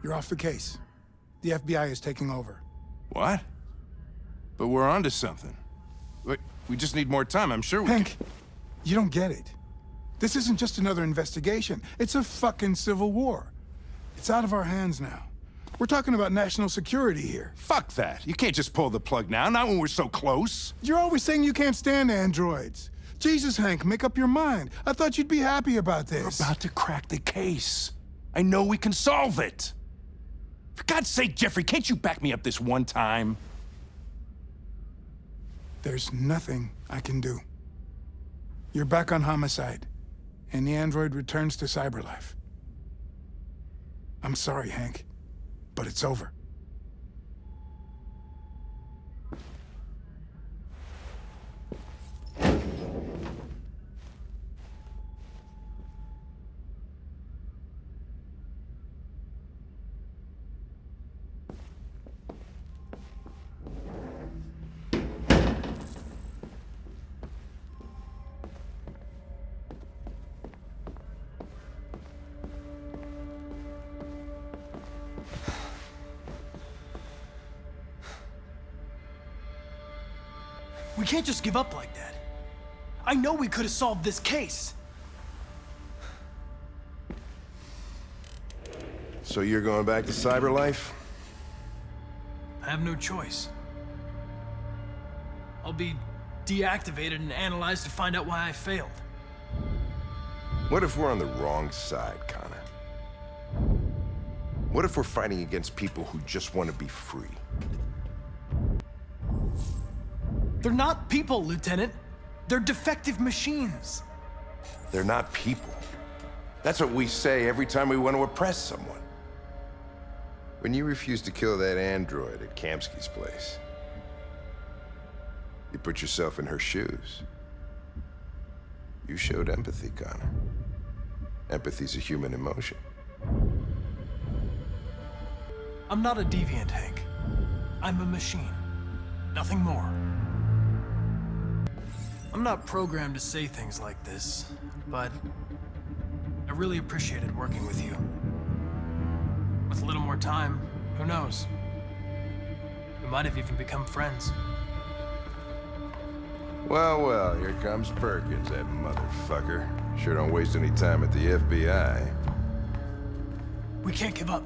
You're off the case. The FBI is taking over. What? But we're onto something. We just need more time, I'm sure we Hank, you don't get it. This isn't just another investigation. It's a fucking civil war. It's out of our hands now. We're talking about national security here. Fuck that. You can't just pull the plug now, not when we're so close. You're always saying you can't stand androids. Jesus, Hank, make up your mind. I thought you'd be happy about this. We're about to crack the case. I know we can solve it. For God's sake, Jeffrey, can't you back me up this one time? There's nothing I can do. You're back on homicide, and the android returns to cyberlife. I'm sorry, Hank, but it's over. We can't just give up like that. I know we could have solved this case. So you're going back to cyberlife? I have no choice. I'll be deactivated and analyzed to find out why I failed. What if we're on the wrong side, Connor? What if we're fighting against people who just want to be free? They're not people, Lieutenant. They're defective machines. They're not people. That's what we say every time we want to oppress someone. When you refused to kill that android at Kamsky's place, you put yourself in her shoes. You showed empathy, Connor. Empathy's a human emotion. I'm not a deviant, Hank. I'm a machine. Nothing more. I'm not programmed to say things like this, but I really appreciated working with you. With a little more time, who knows? We might have even become friends. Well, here comes Perkins, that motherfucker. Sure don't waste any time at the FBI. We can't give up.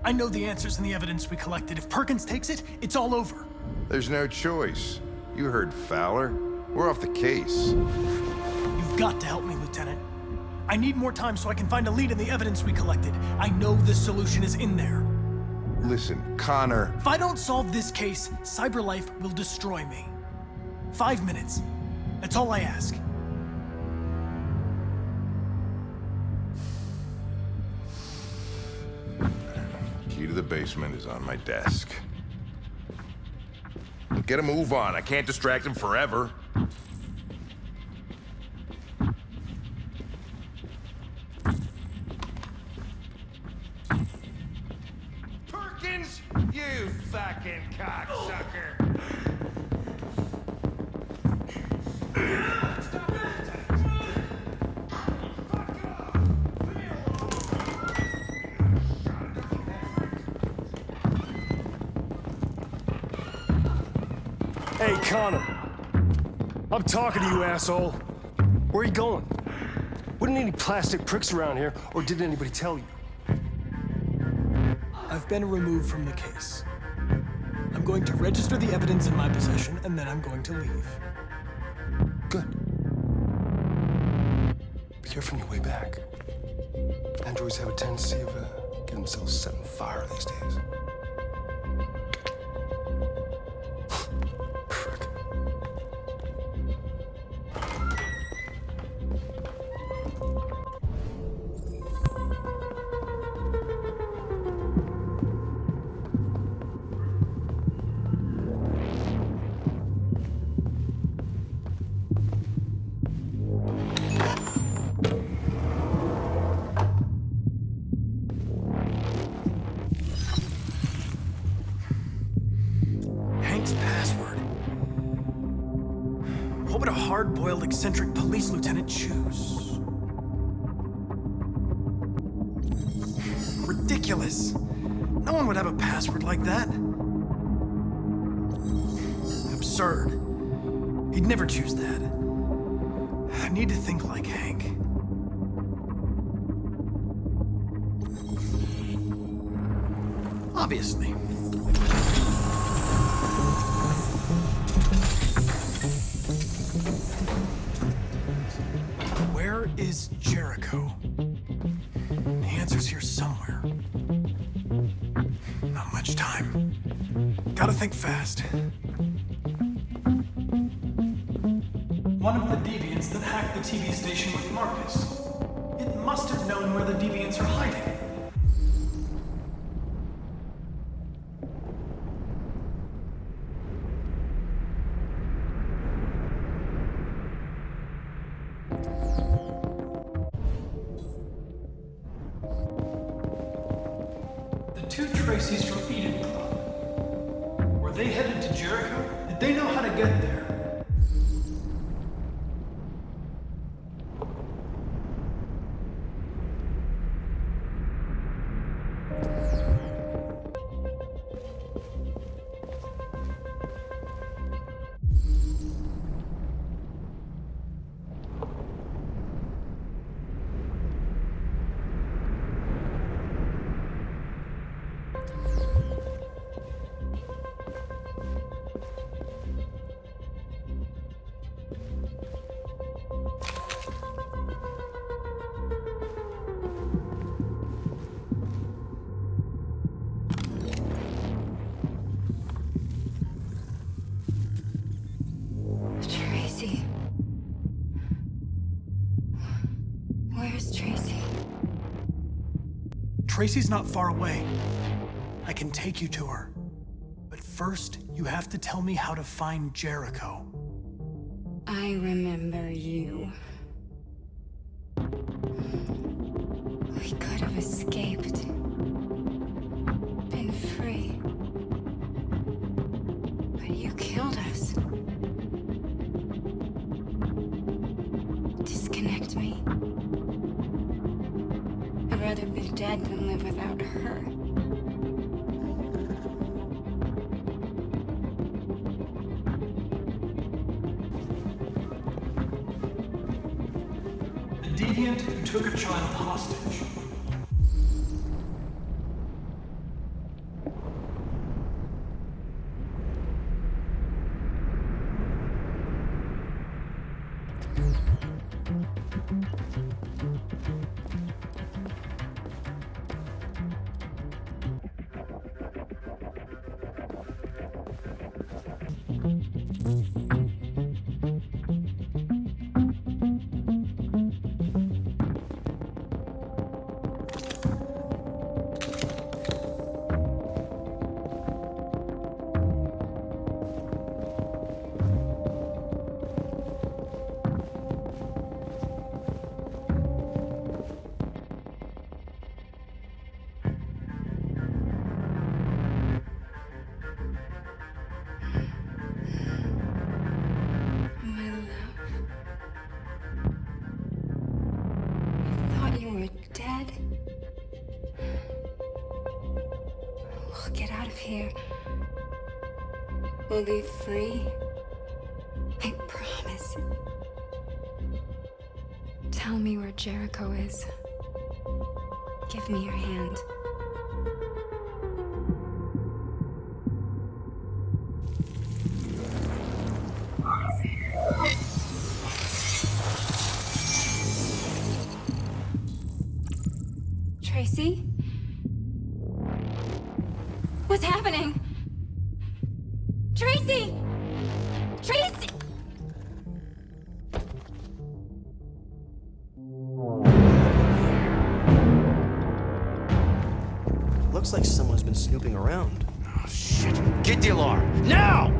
I know the answers and the evidence we collected. If Perkins takes it, it's all over. There's no choice. You heard Fowler. We're off the case. You've got to help me, Lieutenant. I need more time so I can find a lead in the evidence we collected. I know the solution is in there. Listen, Connor. If I don't solve this case, cyberlife will destroy me. 5 minutes. That's all I ask. Key to the basement is on my desk. Get a move on. I can't distract him forever. Perkins, you fucking cocksucker! Hey, Connor. I'm talking to you, asshole. Where are you going? Wouldn't any plastic pricks around here, or did anybody tell you? I've been removed from the case. I'm going to register the evidence in my possession, and then I'm going to leave. Good. Be careful on your way back. Androids have a tendency of getting themselves set on fire these days. Frick. Hank's password. What would a hard-boiled, eccentric police lieutenant choose? ridiculous. No one would have a password like that. Absurd. He'd never choose that. I need to think like Hank. Obviously. Where is Jericho? The answer's here somewhere. Not much time. Gotta think fast. One of the deviants that hacked the TV station with Marcus. It must have known where the deviants are hiding. The two Tracy's from Eden Club. Were they headed to Jericho? Did they know how to get there? Tracy. Where's Tracy? Tracy's not far away. I can take you to her. But first, you have to tell me how to find Jericho. I remember you. We could have escaped. Been free. But you killed us. Disconnect me. I'd rather be dead than live without her. The deviant who took a child hostage. My love. I thought you were dead. We'll get out of here. We'll be free. I promise. Tell me where Jericho is. Give me your hand. Tracy? What's happening? Tracy! Tracy! Looks like someone's been snooping around. Oh, shit. Get the alarm. Now!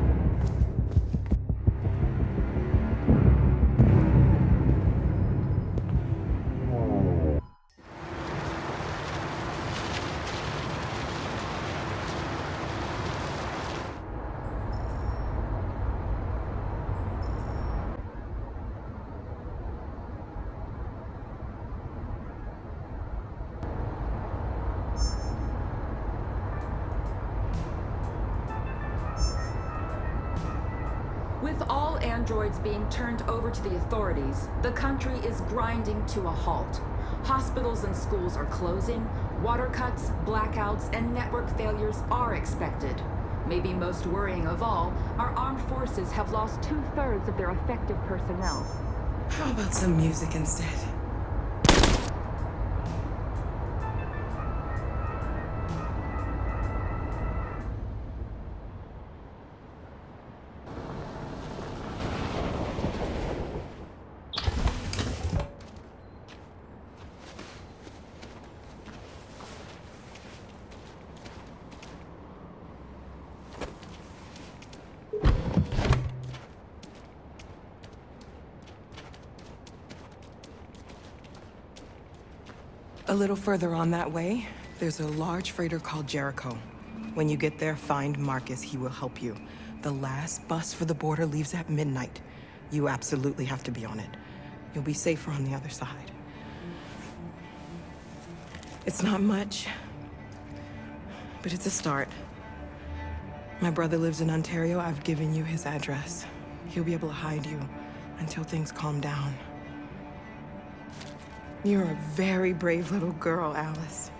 With all androids being turned over to the authorities, the country is grinding to a halt. Hospitals and schools are closing, water cuts, blackouts, and network failures are expected. Maybe most worrying of all, our armed forces have lost 2/3 of their effective personnel. How about some music instead? A little further on that way, there's a large freighter called Jericho. When you get there, find Marcus. He will help you. The last bus for the border leaves at midnight. You absolutely have to be on it. You'll be safer on the other side. It's not much, but it's a start. My brother lives in Ontario. I've given you his address. He'll be able to hide you until things calm down. You're a very brave little girl, Alice.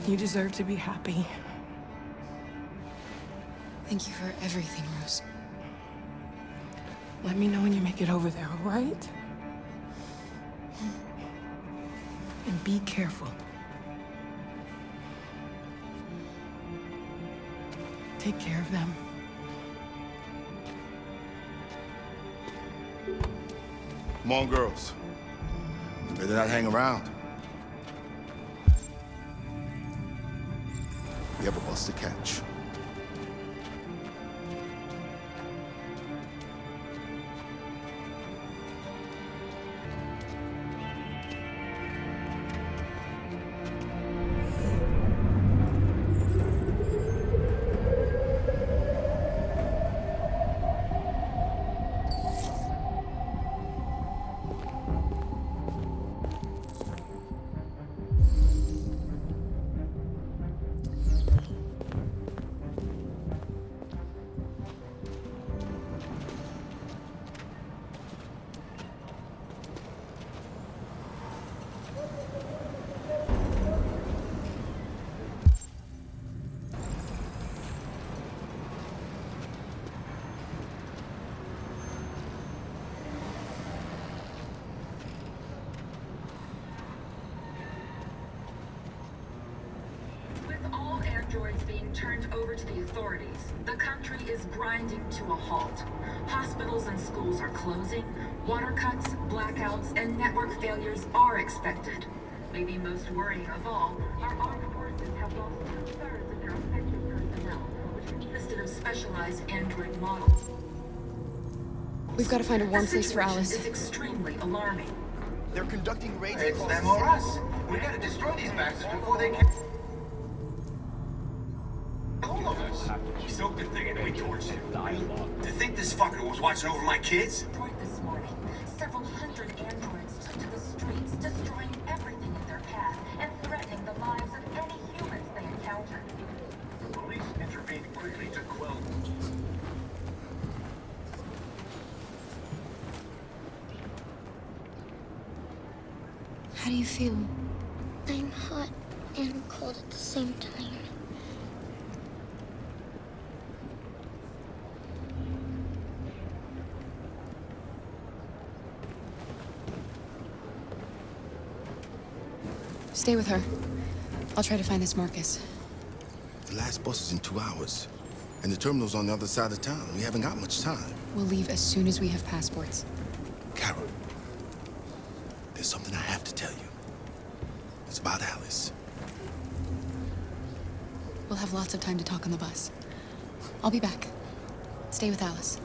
You deserve to be happy. Thank you for everything, Rose. Let me know when you make it over there, all right? And be careful. Take care of them. Come on, girls. Better not hang around. We have a bus to catch. Androids being turned over to the authorities, the country is grinding to a halt. Hospitals and schools are closing, water cuts, blackouts, and network failures are expected. Maybe most worrying of all, our armed forces have lost 2/3 of their effective personnel, which consisted of specialized android models. We've got to find a warm place for Alice. This is extremely alarming. They're conducting raids. It's them or us. We gotta destroy these bastards before they can. All of us. We soaked the thing and then we torched it. Dialogue. To think this fucker was watching over my kids? This morning, several hundred androids took to the streets, destroying everything in their path and threatening the lives of any humans they encountered. The police intervened quickly to quell. How do you feel? I'm hot and cold at the same time. Stay with her. I'll try to find this Marcus. The last bus is in 2 hours. And the terminal's on the other side of town. We haven't got much time. We'll leave as soon as we have passports. Carol, there's something I have to tell you. It's about Alice. We'll have lots of time to talk on the bus. I'll be back. Stay with Alice.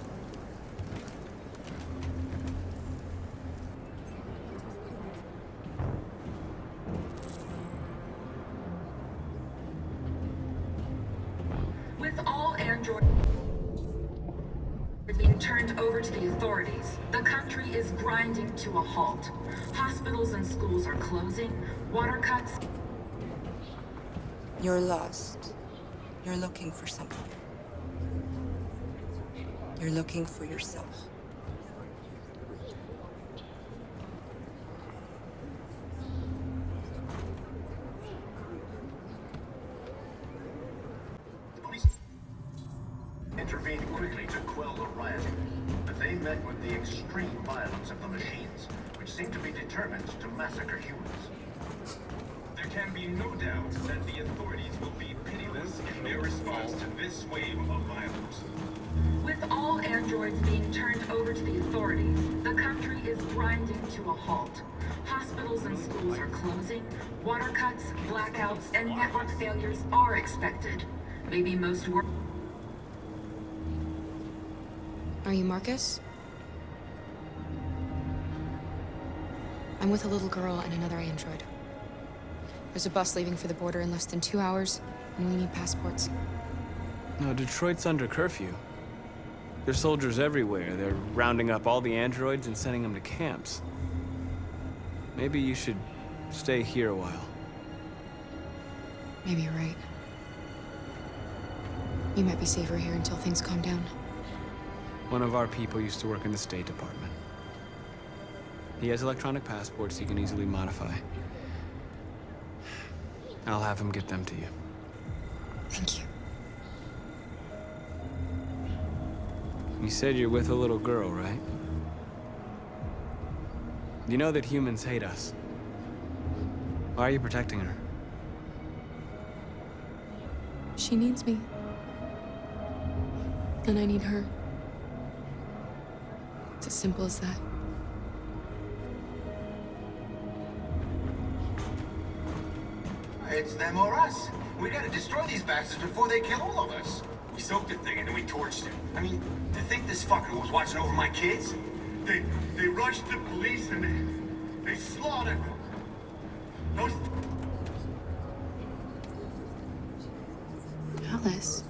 With all androids being turned over to the authorities, the country is grinding to a halt. Hospitals and schools are closing, water cuts. You're lost. You're looking for something. You're looking for yourself. Intervened quickly to quell the rioting, but they met with the extreme violence of the machines, which seem to be determined to massacre humans. There can be no doubt that the authorities will be pitiless in their response to this wave of violence. With all androids being turned over to the authorities, the country is grinding to a halt. Hospitals and schools are closing, water cuts, blackouts, and network failures are expected. Maybe most work. Are you Marcus? I'm with a little girl and another android. There's a bus leaving for the border in less than 2 hours, and we need passports. No, Detroit's under curfew. There's soldiers everywhere. They're rounding up all the androids and sending them to camps. Maybe you should stay here a while. Maybe you're right. You might be safer here until things calm down. One of our people used to work in the State Department. He has electronic passports he can easily modify. I'll have him get them to you. Thank you. You said you're with a little girl, right? You know that humans hate us. Why are you protecting her? She needs me. And I need her. It's as simple as that. It's them or us. We gotta destroy these bastards before they kill all of us. We soaked the thing and then we torched it. I mean, to think this fucker was watching over my kids? They rushed the police and they slaughtered them. Those... Alice.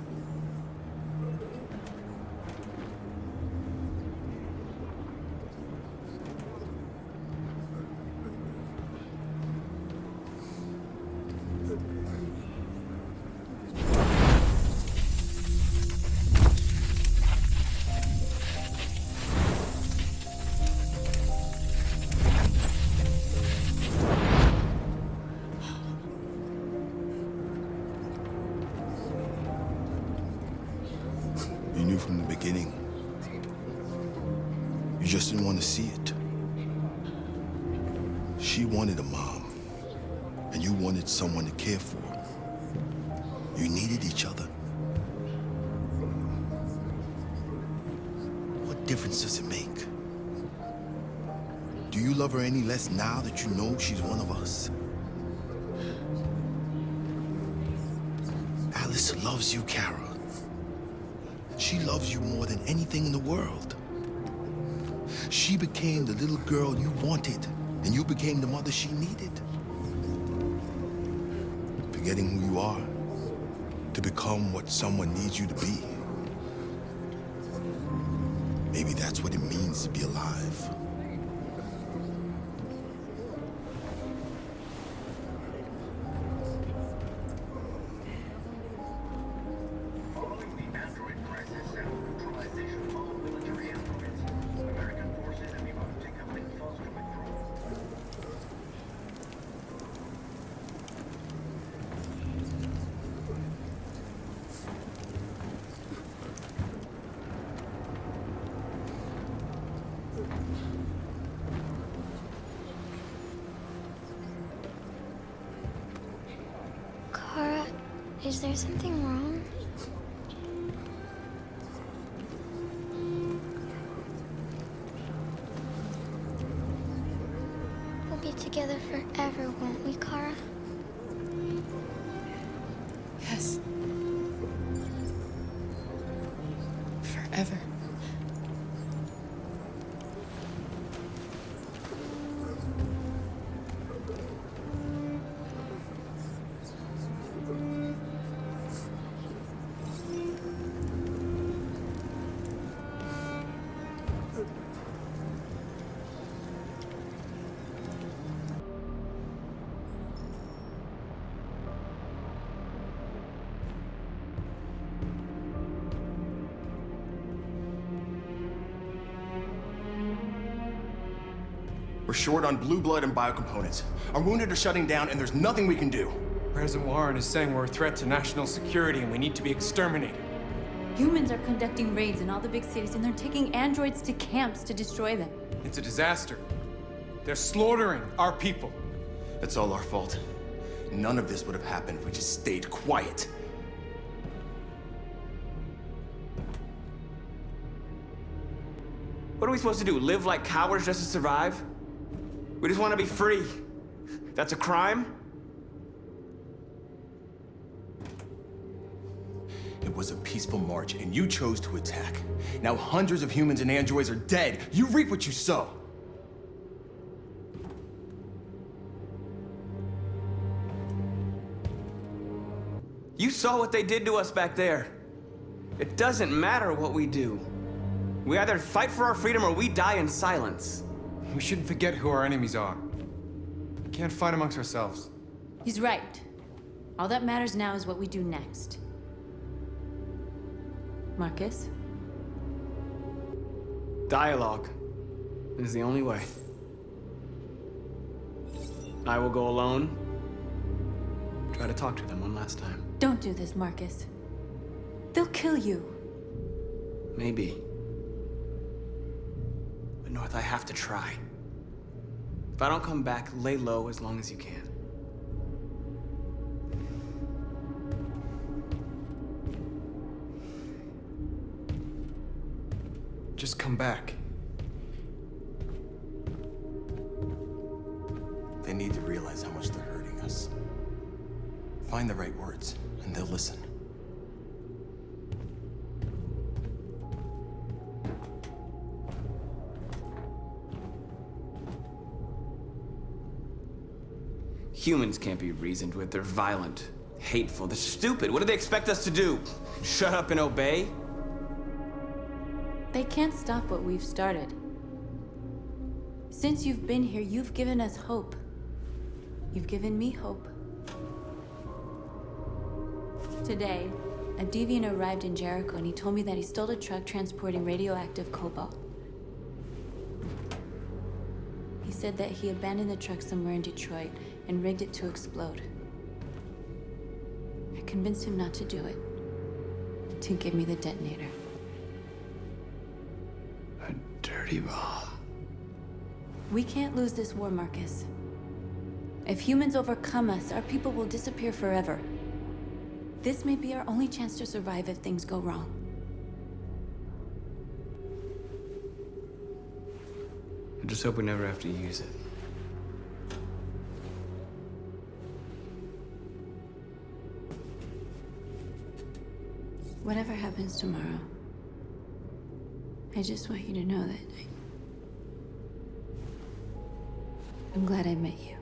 You knew from the beginning. You just didn't want to see it. She wanted a mom, and you wanted someone to care for. You needed each other. What difference does it make? Do you love her any less now that you know she's one of us? Alice loves you, Kara. She loves you more than anything in the world. She became the little girl you wanted, and you became the mother she needed. Forgetting who you are to become what someone needs you to be. Maybe that's what it means to be alive. Kara, is there something wrong? We'll be together forever, won't we, Kara? Yes. Forever. short on blue blood and biocomponents. Our wounded are shutting down, and there's nothing we can do. President Warren is saying we're a threat to national security and we need to be exterminated. Humans are conducting raids in all the big cities, and they're taking androids to camps to destroy them. It's a disaster. They're slaughtering our people. That's all our fault. None of this would have happened if we just stayed quiet. What are we supposed to do? Live like cowards just to survive? We just want to be free. That's a crime? It was a peaceful march, and you chose to attack. Now hundreds of humans and androids are dead. You reap what you sow. You saw what they did to us back there. It doesn't matter what we do. We either fight for our freedom or we die in silence. We shouldn't forget who our enemies are. We can't fight amongst ourselves. He's right. All that matters now is what we do next. Marcus? Dialogue is the only way. I will go alone. Try to talk to them one last time. Don't do this, Marcus. They'll kill you. Maybe. But North, I have to try. If I don't come back, lay low as long as you can. Just come back. They need to realize how much they're hurting us. Find the right words, and they'll listen. Humans can't be reasoned with. They're violent, hateful, they're stupid. What do they expect us to do? Shut up and obey? They can't stop what we've started. Since you've been here, you've given us hope. You've given me hope. Today, a deviant arrived in Jericho and he told me that he stole a truck transporting radioactive cobalt. He said that he abandoned the truck somewhere in Detroit and rigged it to explode. I convinced him not to do it, to give me the detonator. A dirty bomb. We can't lose this war, Marcus. If humans overcome us, our people will disappear forever. This may be our only chance to survive if things go wrong. I just hope we never have to use it. Whatever happens tomorrow, I just want you to know that I'm glad I met you.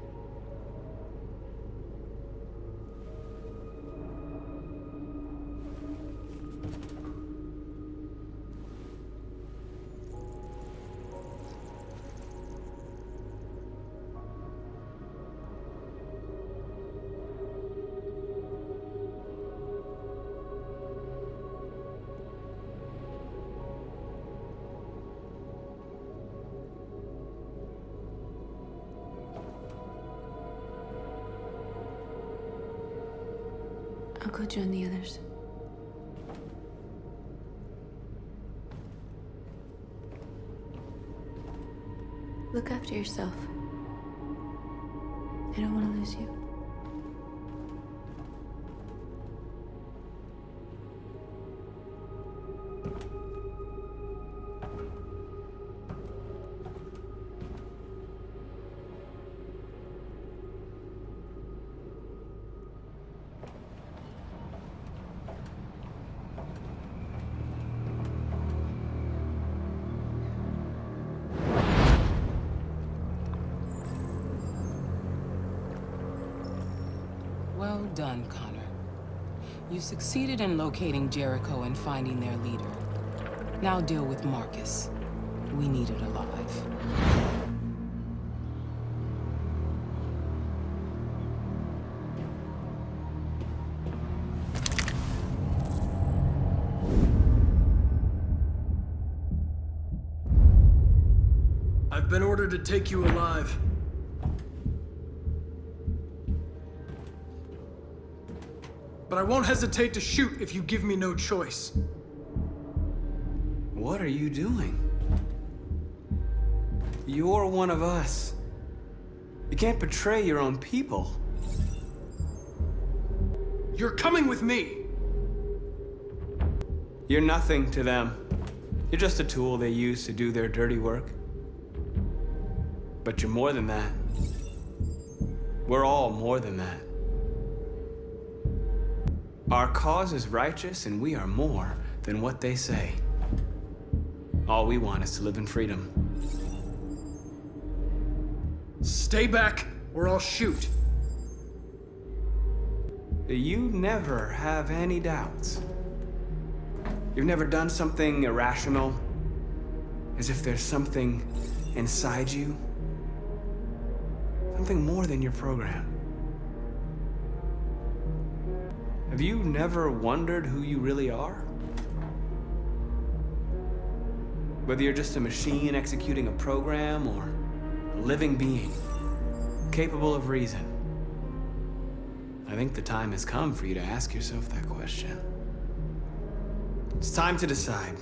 I'll go join the others. Look after yourself. I don't want to lose you. Well done, Connor. You succeeded in locating Jericho and finding their leader. Now deal with Marcus. We need it alive. I've I've been ordered to take you alive. But I won't hesitate to shoot if you give me no choice. What are you doing? You're one of us. You can't betray your own people. You're coming with me! You're nothing to them. You're just a tool they use to do their dirty work. But you're more than that. We're all more than that. Our cause is righteous, and we are more than what they say. All we want is to live in freedom. Stay back, or I'll shoot. You never have any doubts. You've never done something irrational, as if there's something inside you, something more than your program. Have you never wondered who you really are? Whether you're just a machine executing a program or a living being, capable of reason. I think the time has come for you to ask yourself that question. It's time to decide.